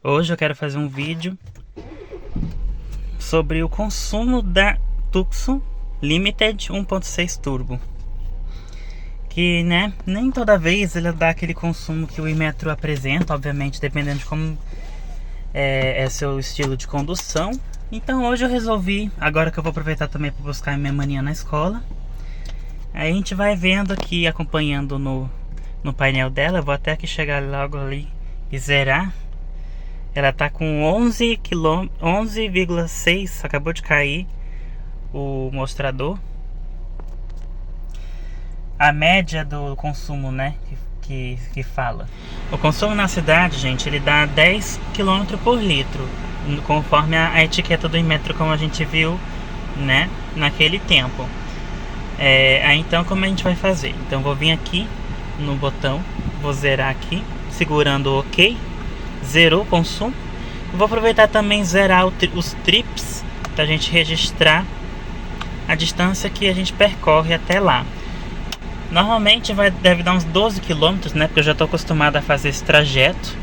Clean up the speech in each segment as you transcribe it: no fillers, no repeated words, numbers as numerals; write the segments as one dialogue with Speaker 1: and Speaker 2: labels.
Speaker 1: Hoje eu quero fazer um vídeo sobre o consumo da Tucson Limited 1.6 Turbo. Que, né, nem toda vez ele dá aquele consumo que o Imetro apresenta, obviamente, dependendo de como é seu estilo de condução. Então hoje eu resolvi, agora que eu vou aproveitar também para buscar minha maninha na escola, aí a gente vai vendo aqui, acompanhando no painel dela. Eu vou até aqui chegar logo ali e zerar. Ela tá com 11,6, acabou de cair o mostrador. A média do consumo, né, que fala. O consumo na cidade, gente, ele dá 10 km por litro, conforme a etiqueta do Imetro, como a gente viu, né, naquele tempo. Aí então, como a gente vai fazer? Então, vou vir aqui no botão, vou zerar aqui, segurando o OK. Zerou o consumo. Vou aproveitar também zerar os trips para a gente registrar a distância que a gente percorre até lá. Normalmente deve dar uns 12 km, né? Porque eu já estou acostumado a fazer esse trajeto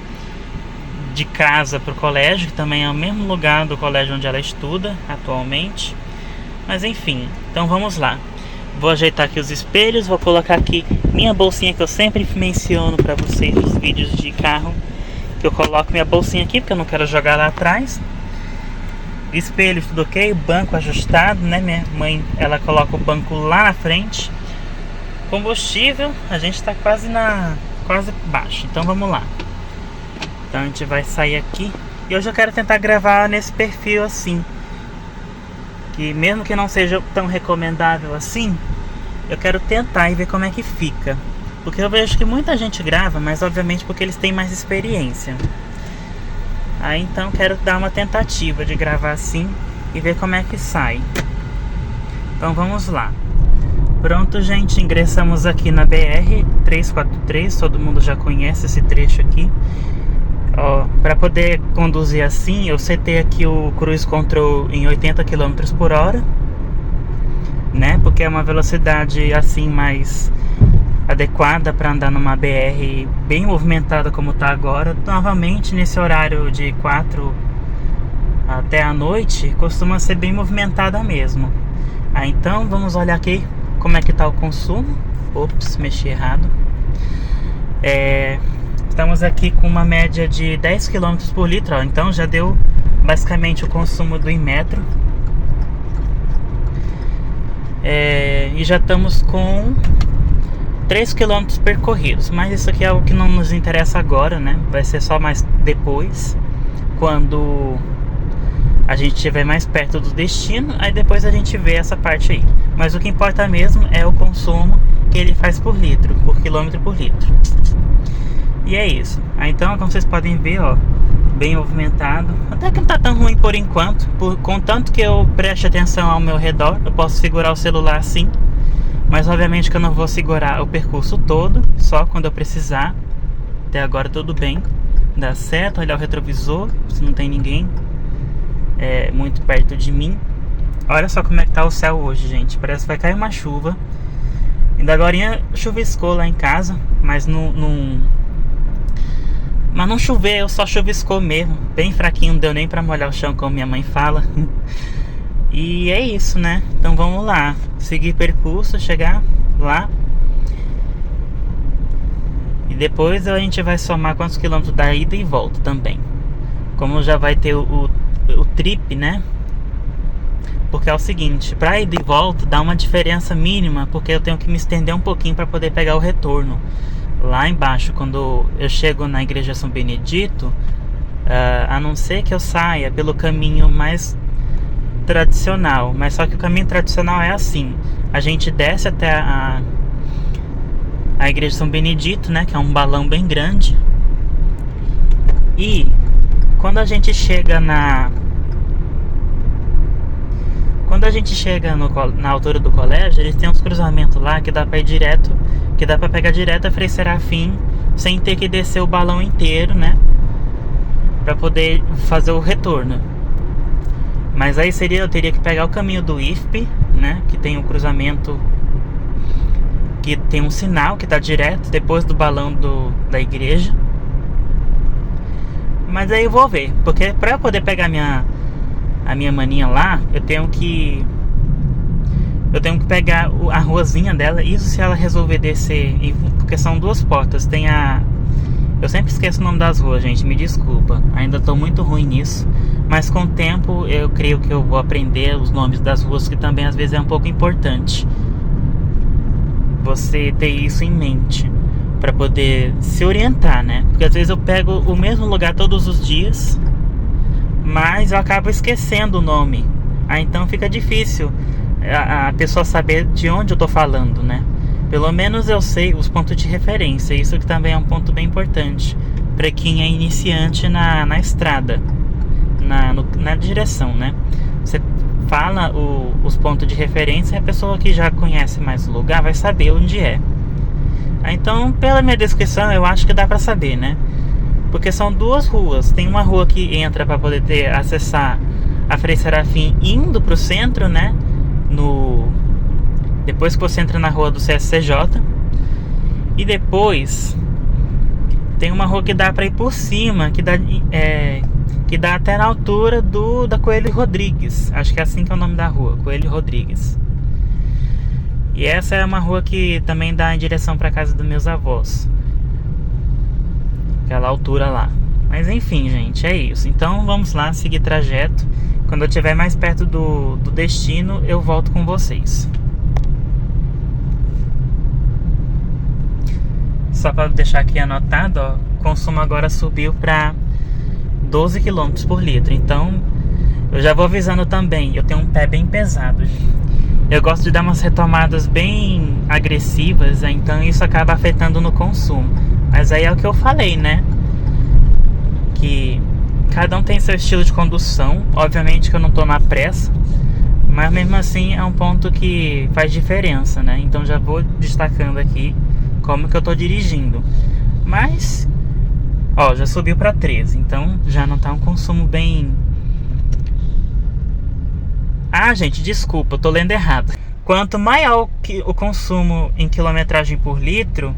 Speaker 1: de casa para o colégio, que também é o mesmo lugar do colégio onde ela estuda atualmente. Mas enfim, então vamos lá. Vou ajeitar aqui os espelhos, vou colocar aqui minha bolsinha que eu sempre menciono para vocês nos vídeos de carro. Que eu coloco minha bolsinha aqui, porque eu não quero jogar lá atrás. Espelho, tudo ok. Banco ajustado, né? Minha mãe, ela coloca o banco lá na frente. Combustível, a gente tá quase baixo. Então vamos lá. Então a gente vai sair aqui. E hoje eu quero tentar gravar nesse perfil assim. Que mesmo que não seja tão recomendável assim, eu quero tentar e ver como é que fica. Porque eu vejo que muita gente grava, mas obviamente porque eles têm mais experiência. Aí então quero dar uma tentativa de gravar assim e ver como é que sai. Então vamos lá. Pronto, gente, ingressamos aqui na BR-343, todo mundo já conhece esse trecho aqui. Para poder conduzir assim, eu setei aqui o Cruise Control em 80 km por hora, né? Porque é uma velocidade assim mais adequada para andar numa BR bem movimentada como está agora. Novamente, nesse horário de 4 até a noite, costuma ser bem movimentada mesmo. Então vamos olhar aqui como é que está o consumo. Ops, mexi errado. Estamos aqui com uma média de 10 km por litro, então já deu basicamente o consumo do Imetro. E já estamos com 3 km percorridos, mas isso aqui é algo que não nos interessa agora, né? Vai ser só mais depois, quando a gente estiver mais perto do destino. Aí depois a gente vê essa parte aí. Mas o que importa mesmo é o consumo que ele faz por litro, por quilômetro por litro. E é isso. Aí então, como vocês podem ver, ó, bem movimentado. Até que não tá tão ruim por enquanto, contanto que eu preste atenção ao meu redor. Eu posso segurar o celular assim, mas obviamente que eu não vou segurar o percurso todo, só quando eu precisar. Até agora tudo bem. Dá certo, olhar o retrovisor, se não tem ninguém muito perto de mim. Olha só como é que tá o céu hoje, gente. Parece que vai cair uma chuva. Ainda agorinha chuviscou lá em casa, mas não choveu, só chuviscou mesmo. Bem fraquinho, não deu nem pra molhar o chão, como minha mãe fala. E é isso, né? Então vamos lá, seguir percurso, chegar lá. E depois a gente vai somar quantos quilômetros da ida e volta também. Como já vai ter o trip, né? Porque é o seguinte, pra ida e volta dá uma diferença mínima, porque eu tenho que me estender um pouquinho para poder pegar o retorno. Lá embaixo, quando eu chego na igreja São Benedito, a não ser que eu saia pelo caminho mais tradicional, mas só que o caminho tradicional é assim: a gente desce até a igreja São Benedito, né, que é um balão bem grande, e quando a gente chega na altura do colégio, eles têm uns cruzamentos lá que dá para ir direto, que dá para pegar direto a Frei Serafim sem ter que descer o balão inteiro, né, para poder fazer o retorno. Mas aí eu teria que pegar o caminho do IFP, né, que tem um cruzamento, que tem um sinal que está direto depois do balão da igreja. Mas aí eu vou ver, porque pra eu poder pegar a minha maninha lá, eu tenho que pegar a ruazinha dela. Isso se ela resolver descer, porque são duas portas. Tem a... Eu sempre esqueço o nome das ruas, gente, me desculpa. Ainda tô muito ruim nisso. Mas com o tempo eu creio que eu vou aprender os nomes das ruas, que também às vezes é um pouco importante você ter isso em mente, para poder se orientar, né? Porque às vezes eu pego o mesmo lugar todos os dias, mas eu acabo esquecendo o nome. Aí então fica difícil a pessoa saber de onde eu tô falando, né? Pelo menos eu sei os pontos de referência. Isso que também é um ponto bem importante para quem é iniciante na estrada, na direção, né? Você fala os pontos de referência e a pessoa que já conhece mais o lugar vai saber onde é. Então, pela minha descrição, eu acho que dá pra saber, né? Porque são duas ruas. Tem uma rua que entra para poder acessar a Frei Serafim indo pro centro, né? Depois que você entra na rua do CSCJ. E depois tem uma rua que dá pra ir por cima, que dá até na altura da Coelho Rodrigues. Acho que é assim que é o nome da rua, Coelho Rodrigues. E essa é uma rua que também dá em direção para casa dos meus avós, aquela altura lá. Mas enfim, gente, é isso. Então vamos lá, seguir trajeto. Quando eu estiver mais perto do destino, eu volto com vocês. Só para deixar aqui anotado, ó, o consumo agora subiu para 12 km por litro. Então eu já vou avisando também, eu tenho um pé bem pesado, gente. Eu gosto de dar umas retomadas bem agressivas, então isso acaba afetando no consumo. Mas aí é o que eu falei, né? Que cada um tem seu estilo de condução. Obviamente que eu não tô na pressa, mas mesmo assim é um ponto que faz diferença, né? Então já vou destacando aqui como que eu tô dirigindo. Mas, ó, já subiu para 13, então já não tá um consumo bem... Ah, gente, desculpa, eu tô lendo errado. Quanto maior o consumo em quilometragem por litro,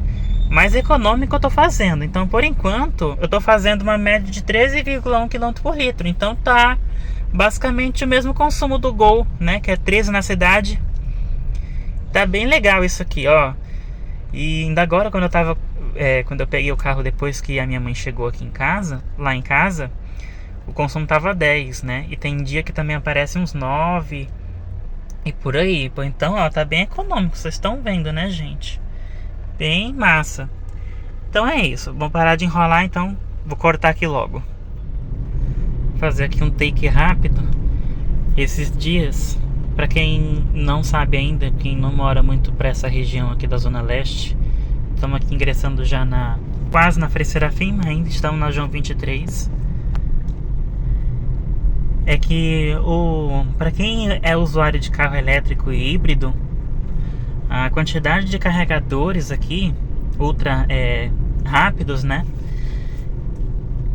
Speaker 1: mais econômico eu tô fazendo. Então, por enquanto, eu tô fazendo uma média de 13,1 km por litro. Então tá basicamente o mesmo consumo do Gol, né? Que é 13 na cidade. Tá bem legal isso aqui, ó. E ainda agora, quando eu peguei o carro depois que a minha mãe chegou aqui em casa, lá em casa, o consumo tava 10, né? E tem dia que também aparece uns 9 e por aí. Pô, então, ó, tá bem econômico. Vocês estão vendo, né, gente? Bem massa. Então é isso. Vou parar de enrolar, então vou cortar aqui logo. Fazer aqui um take rápido. Esses dias, pra quem não sabe ainda, quem não mora muito pra essa região aqui da Zona Leste, estamos aqui ingressando já quase na Frei Serafim, mas ainda estamos na João 23. É que para quem é usuário de carro elétrico e híbrido, a quantidade de carregadores aqui ultra rápidos, né,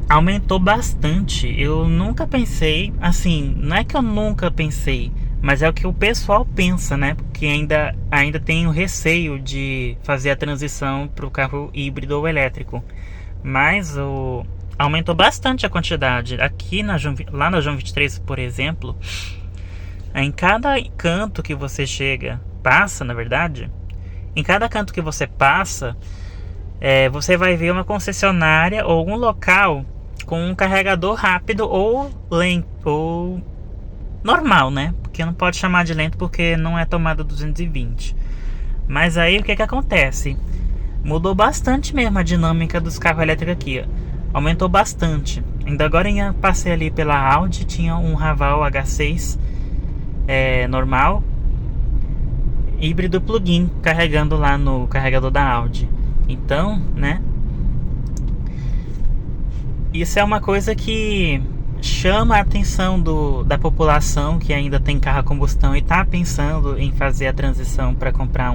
Speaker 1: aumentou bastante. Eu nunca pensei, assim, não é que eu nunca pensei, mas é o que o pessoal pensa, né, porque ainda tem o receio de fazer a transição para o carro híbrido ou elétrico. Mas aumentou bastante a quantidade. Aqui lá na João 23, por exemplo, em cada canto que você passa, na verdade, em cada canto que você passa, você vai ver uma concessionária ou um local com um carregador rápido ou lento, ou normal, né? Porque não pode chamar de lento porque não é tomada 220. Mas aí o que acontece? Mudou bastante mesmo a dinâmica dos carros elétricos aqui, ó. Aumentou bastante. Ainda agora eu passei ali pela Audi, tinha um Raval H6 normal, híbrido plug-in, carregando lá no carregador da Audi. Então, né, isso é uma coisa que chama a atenção da população que ainda tem carro a combustão e está pensando em fazer a transição para comprar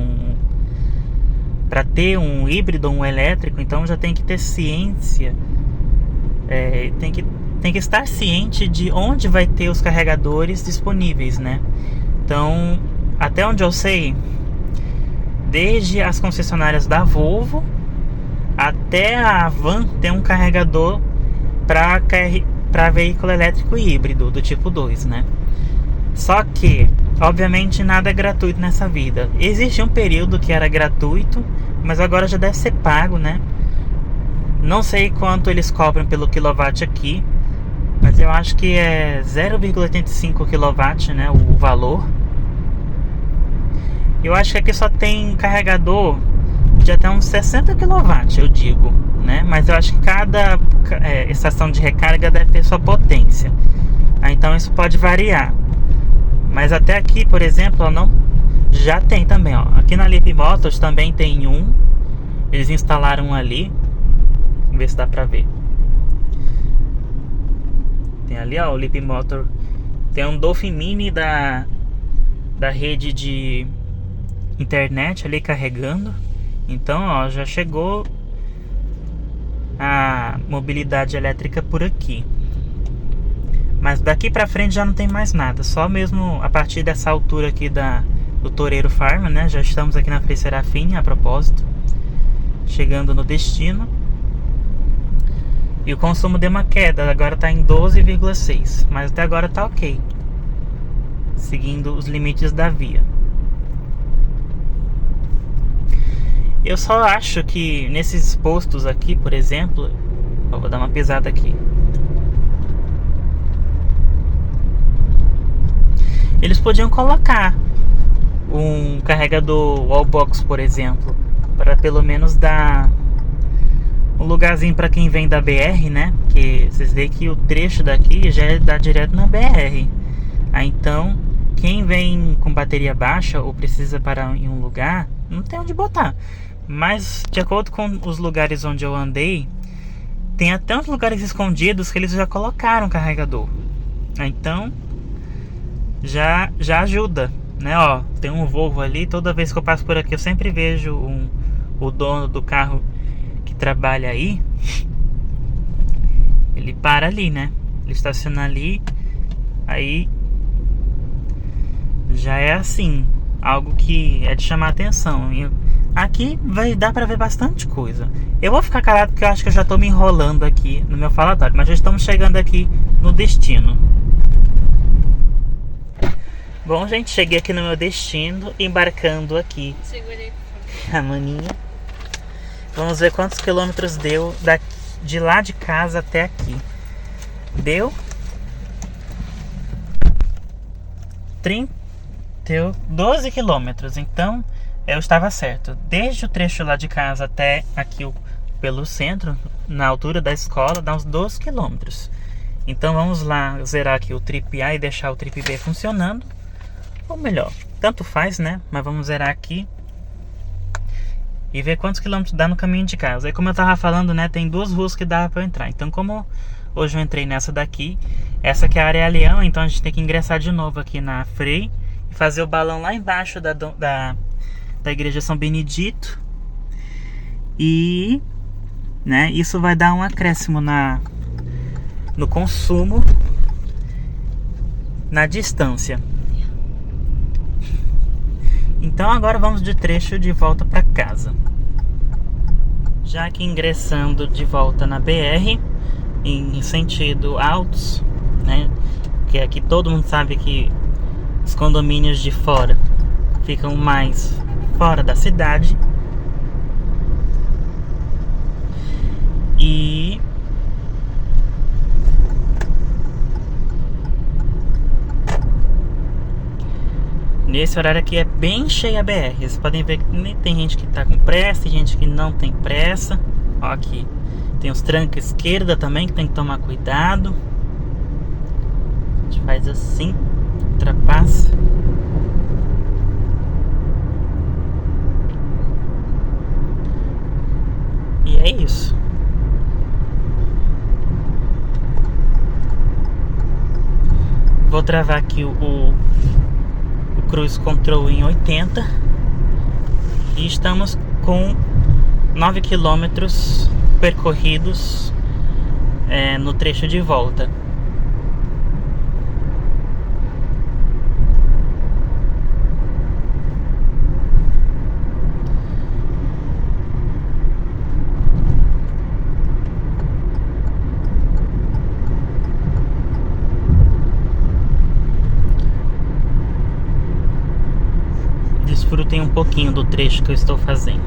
Speaker 1: para ter um híbrido ou um elétrico. Então já tem que ter ciência, tem que estar ciente de onde vai ter os carregadores disponíveis, né? Então, até onde eu sei, desde as concessionárias da Volvo até a Van tem um carregador para veículo elétrico híbrido do tipo 2, né? Só que, obviamente, nada é gratuito nessa vida. Existe um período que era gratuito, mas agora já deve ser pago, né? Não sei quanto eles cobram pelo quilowatt aqui, mas eu acho que é 0,85 kW, né, o valor. Eu acho que aqui só tem carregador de até uns 60 kW, eu digo, né? Mas eu acho que cada estação de recarga deve ter sua potência. Então isso pode variar. Mas até aqui, por exemplo, ó, não, já tem também, ó. Aqui na Leap Motors também tem um. Eles instalaram um ali. Vamos ver se dá pra ver. Tem ali, ó, o Leap Motor. Tem um Dolphin Mini da rede de internet ali carregando. Então, ó, já chegou a mobilidade elétrica por aqui. Mas daqui pra frente já não tem mais nada. Só mesmo a partir dessa altura aqui do Toureiro Farm, né? Já estamos aqui na Frei Serafim, a propósito. Chegando no destino. E o consumo deu uma queda. Agora tá em 12,6. Mas até agora tá ok. Seguindo os limites da via. Eu só acho que nesses postos aqui, por exemplo... Ó, vou dar uma pisada aqui. Eles podiam colocar um carregador wallbox, por exemplo, para pelo menos dar um lugarzinho para quem vem da BR, né? Porque vocês veem que o trecho daqui já dá direto na BR. Aí então, quem vem com bateria baixa ou precisa parar em um lugar, não tem onde botar. Mas de acordo com os lugares onde eu andei, tem até uns lugares escondidos que eles já colocaram carregador. Aí então já ajuda, né? Ó, tem um Volvo ali, toda vez que eu passo por aqui eu sempre vejo o dono do carro que trabalha aí. Ele para ali, né? Ele estaciona ali. Aí já é assim, algo que é de chamar a atenção. E aqui vai dar pra ver bastante coisa. Eu vou ficar calado porque eu acho que eu já tô me enrolando aqui no meu falatório, mas já estamos chegando aqui no destino. Bom, gente, cheguei aqui no meu destino, embarcando aqui a maninha. Vamos ver quantos quilômetros deu de lá de casa até aqui. Deu 12 quilômetros, então eu estava certo. Desde o trecho lá de casa até aqui pelo centro, na altura da escola, dá uns 12 quilômetros. Então vamos lá zerar aqui o trip A e deixar o trip B funcionando. Ou melhor, tanto faz, né? Mas vamos zerar aqui e ver quantos quilômetros dá no caminho de casa. Aí como eu tava falando, né? Tem duas ruas que dá pra eu entrar. Então como hoje eu entrei nessa daqui, essa aqui é a área Leão, então a gente tem que ingressar de novo aqui na Frei e fazer o balão lá embaixo da igreja São Benedito. E, né, isso vai dar um acréscimo no consumo na distância. Então agora vamos de trecho de volta para casa. Já aqui ingressando de volta na BR em sentido Altos, né? Que aqui todo mundo sabe que os condomínios de fora ficam mais fora da cidade. E nesse horário aqui é bem cheia a BR. Vocês podem ver que tem gente que tá com pressa, tem gente que não tem pressa. Ó, aqui tem os trancos esquerda também que tem que tomar cuidado. A gente faz assim, ultrapassa. E é isso. Vou travar aqui o Cruise Control em 80 e estamos com 9 quilômetros percorridos no trecho de volta. desfrutem um pouquinho do trecho que eu estou fazendo.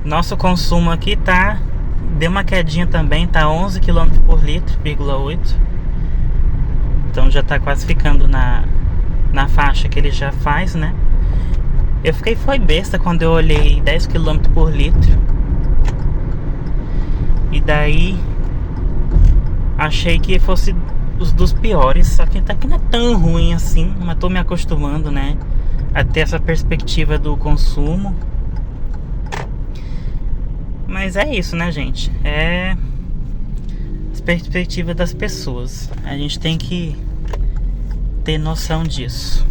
Speaker 1: Nosso consumo aqui deu uma quedinha também, tá 11 km por litro, 0,8. Então já tá quase ficando na faixa que ele já faz, né? Eu foi besta quando eu olhei 10 km por litro. E daí achei que fosse os dos piores, só que até que não é tão ruim assim, mas tô me acostumando, né, a ter essa perspectiva do consumo. Mas é isso, né, gente? É a perspectiva das pessoas. A gente tem que ter noção disso.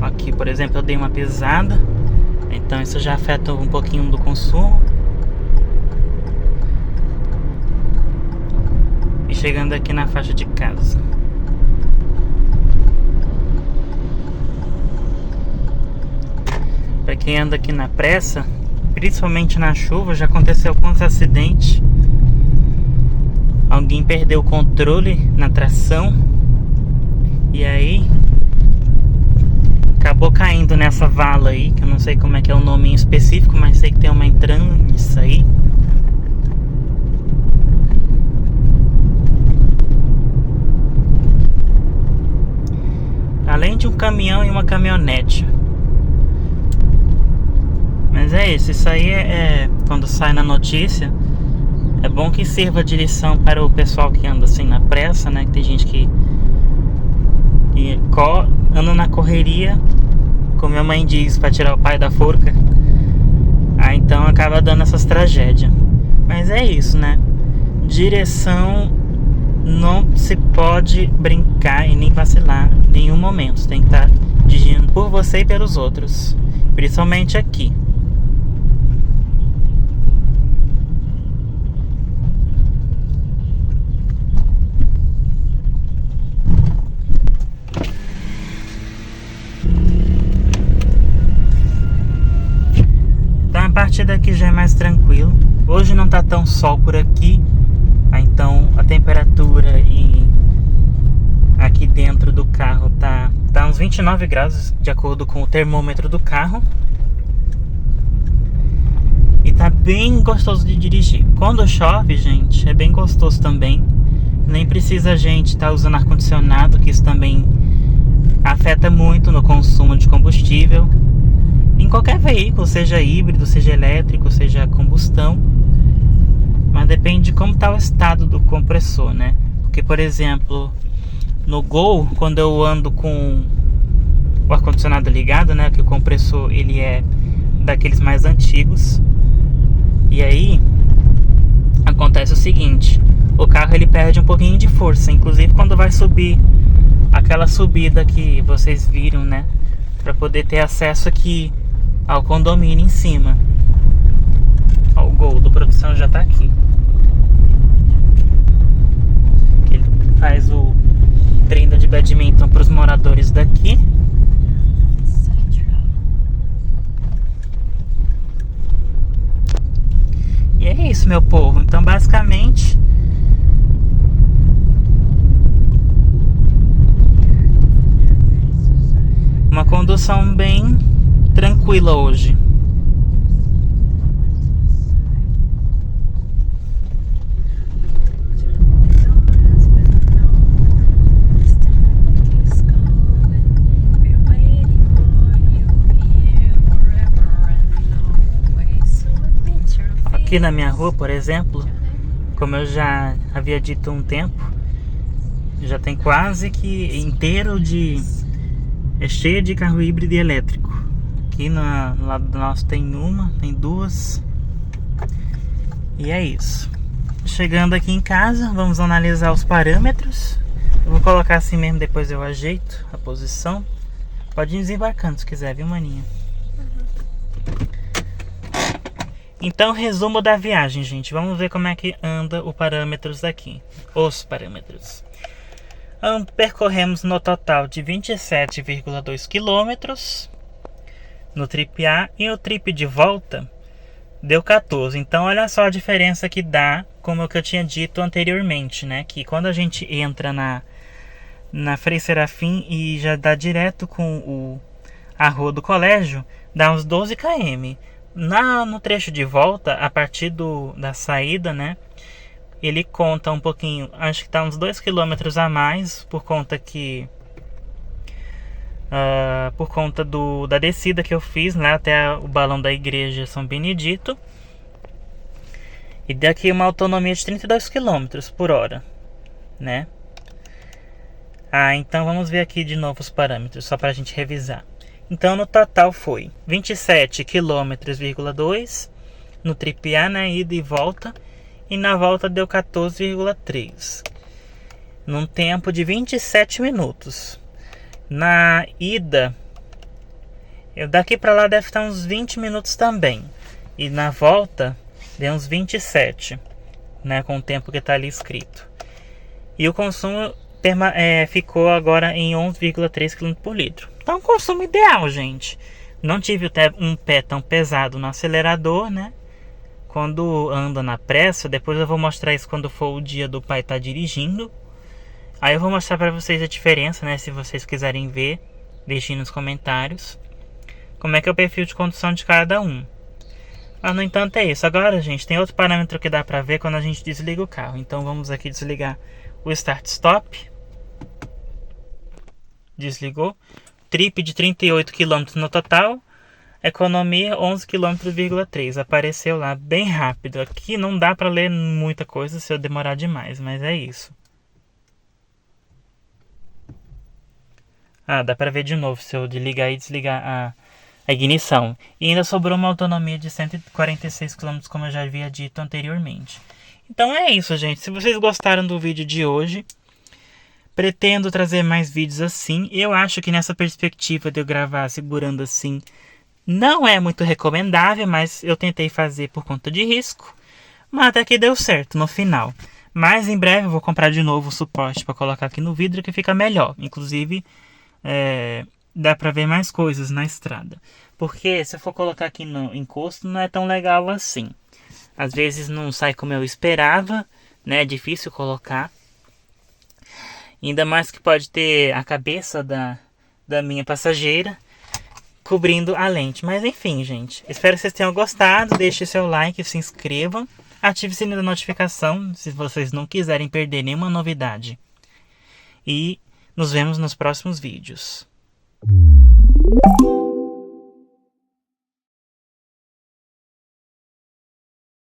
Speaker 1: Aqui, por exemplo, eu dei uma pisada, então isso já afeta um pouquinho do consumo. E chegando aqui na faixa de casa. Para quem anda aqui na pressa, principalmente na chuva, já aconteceu alguns acidentes. Alguém perdeu o controle na tração e aí acabou caindo nessa vala aí, que eu não sei como é que é o nome em específico, mas sei que tem uma entrando nisso aí. Além de um caminhão e uma caminhonete. Mas é isso aí quando sai na notícia, é bom que sirva de lição para o pessoal que anda assim na pressa, né? Que tem gente que anda na correria, como minha mãe diz, para tirar o pai da forca. Aí então acaba dando essas tragédias. Mas é isso, né? Direção não se pode brincar e nem vacilar em nenhum momento. Você tem que estar dirigindo por você e pelos outros, principalmente aqui. A partir daqui já é mais tranquilo. Hoje não tá tão sol por aqui, então a temperatura aqui dentro do carro tá uns 29 graus de acordo com o termômetro do carro. E tá bem gostoso de dirigir. Quando chove, gente, é bem gostoso também. Nem precisa a gente estar usando ar-condicionado, que isso também afeta muito no consumo de combustível. Em qualquer veículo, seja híbrido, seja elétrico, seja combustão. Mas depende de como está o estado do compressor, né? Porque, por exemplo, no Gol, quando eu ando com o ar-condicionado ligado, né? Que o compressor, ele é daqueles mais antigos. E aí, acontece o seguinte. O carro, ele perde um pouquinho de força. Inclusive, quando vai subir aquela subida que vocês viram, né? Para poder ter acesso aqui ao condomínio em cima. Ó, o Gol do produção já tá aqui. Ele faz o treino de badminton para os moradores daqui. E é isso, meu povo. Então, basicamente, uma condução bem tranquila hoje. Aqui na minha rua, por exemplo, como eu já havia dito há um tempo, já tem quase que inteiro é cheio de carro híbrido e elétrico. Aqui no lado do nosso tem duas. E é isso. Chegando aqui em casa, vamos analisar os parâmetros. Eu vou colocar assim mesmo, depois eu ajeito a posição. Pode ir desembarcando se quiser, viu, maninha? Então, resumo da viagem, gente. Vamos ver como é que anda os parâmetros aqui. Os parâmetros. Percorremos no total de 27,2 quilômetros no trip A, e o trip de volta deu 14. Então olha só a diferença que dá, como eu tinha dito anteriormente, né? Que quando a gente entra na Frei Serafim e já dá direto com a rua do colégio, dá uns 12 km. No trecho de volta, a partir da saída, né, ele conta um pouquinho, acho que tá uns 2 km a mais, por conta da descida que eu fiz lá até o balão da igreja São Benedito. E daqui uma autonomia de 32 km por hora, né? Então vamos ver aqui de novo os parâmetros, só para a gente revisar. Então no total foi 27 km,2 no trip A, na ida e volta, e na volta deu 14,3 num tempo de 27 minutos. Na ida, daqui para lá deve estar uns 20 minutos também, e na volta deu uns 27, né, com o tempo que está ali escrito. E o consumo ficou agora em 11,3 km por litro. Então, consumo ideal, gente. Não tive um pé tão pesado no acelerador, né? Quando anda na pressa, depois eu vou mostrar isso quando for o dia do pai estar dirigindo. Aí eu vou mostrar para vocês a diferença, né? Se vocês quiserem ver, deixem nos comentários como é que é o perfil de condução de cada um. Mas, no entanto, é isso. Agora, gente, tem outro parâmetro que dá pra ver quando a gente desliga o carro. Então, vamos aqui desligar o Start-Stop. Desligou. Trip de 38 km no total. Economia 11,3 km. Apareceu lá bem rápido. Aqui não dá pra ler muita coisa se eu demorar demais, mas é isso. Dá pra ver de novo se eu ligar e desligar a ignição. E ainda sobrou uma autonomia de 146 km, como eu já havia dito anteriormente. Então é isso, gente. Se vocês gostaram do vídeo de hoje, pretendo trazer mais vídeos assim. Eu acho que nessa perspectiva de eu gravar segurando assim, não é muito recomendável, mas eu tentei fazer por conta de risco. Mas até que deu certo no final. Mas em breve eu vou comprar de novo o suporte para colocar aqui no vidro, que fica melhor. Inclusive, dá pra ver mais coisas na estrada. Porque se eu for colocar aqui no encosto, não é tão legal assim. Às vezes não sai como eu esperava, né? É difícil colocar. Ainda mais que pode ter a cabeça da minha passageira cobrindo a lente. Mas enfim, gente. Espero que vocês tenham gostado. Deixe seu like, se inscrevam. Ative o sininho da notificação se vocês não quiserem perder nenhuma novidade. E nos vemos nos próximos vídeos.